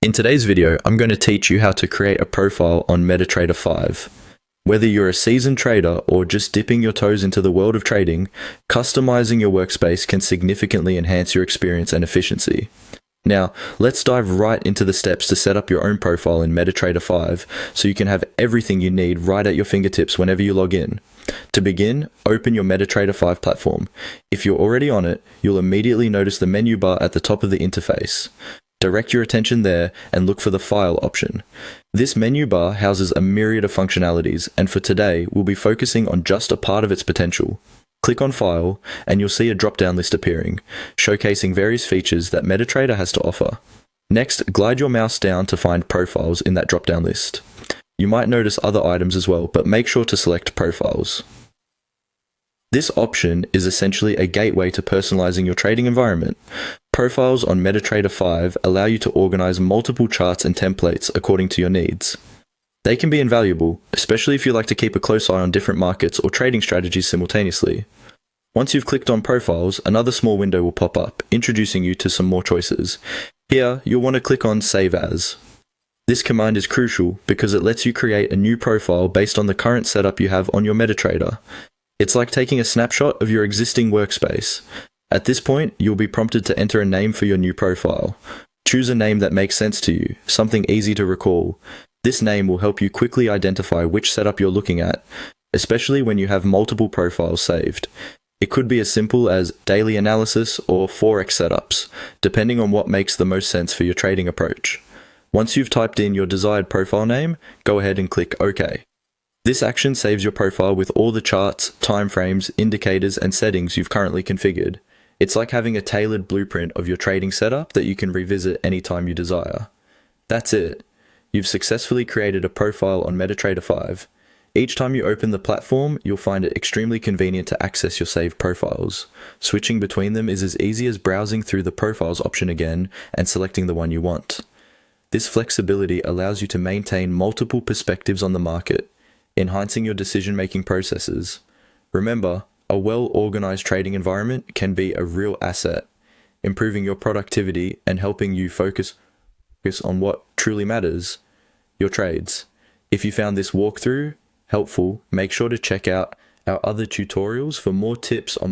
In today's video, I'm going to teach you how to create a profile on MetaTrader 5. Whether you're a seasoned trader or just dipping your toes into the world of trading, customizing your workspace can significantly enhance your experience and efficiency. Now, let's dive right into the steps to set up your own profile in MetaTrader 5 so you can have everything you need right at your fingertips whenever you log in. To begin, open your MetaTrader 5 platform. If you're already on it, you'll immediately notice the menu bar at the top of the interface. Direct your attention there and look for the File option. This menu bar houses a myriad of functionalities, and for today, we'll be focusing on just a part of its potential. Click on File, and you'll see a drop-down list appearing, showcasing various features that MetaTrader has to offer. Next, glide your mouse down to find Profiles in that drop-down list. You might notice other items as well, but make sure to select Profiles. This option is essentially a gateway to personalizing your trading environment. Profiles on MetaTrader 5 allow you to organize multiple charts and templates according to your needs. They can be invaluable, especially if you like to keep a close eye on different markets or trading strategies simultaneously. Once you've clicked on Profiles, another small window will pop up, introducing you to some more choices. Here, you'll want to click on Save As. This command is crucial because it lets you create a new profile based on the current setup you have on your MetaTrader. It's like taking a snapshot of your existing workspace. At this point, you'll be prompted to enter a name for your new profile. Choose a name that makes sense to you, something easy to recall. This name will help you quickly identify which setup you're looking at, especially when you have multiple profiles saved. It could be as simple as daily analysis or forex setups, depending on what makes the most sense for your trading approach. Once you've typed in your desired profile name, go ahead and click OK. This action saves your profile with all the charts, timeframes, indicators, and settings you've currently configured. It's like having a tailored blueprint of your trading setup that you can revisit anytime you desire. That's it. You've successfully created a profile on MetaTrader 5. Each time you open the platform, you'll find it extremely convenient to access your saved profiles. Switching between them is as easy as browsing through the Profiles option again and selecting the one you want. This flexibility allows you to maintain multiple perspectives on the market, enhancing your decision-making processes. Remember, a well-organized trading environment can be a real asset, improving your productivity and helping you focus on what truly matters, your trades. If you found this walkthrough helpful, make sure to check out our other tutorials for more tips on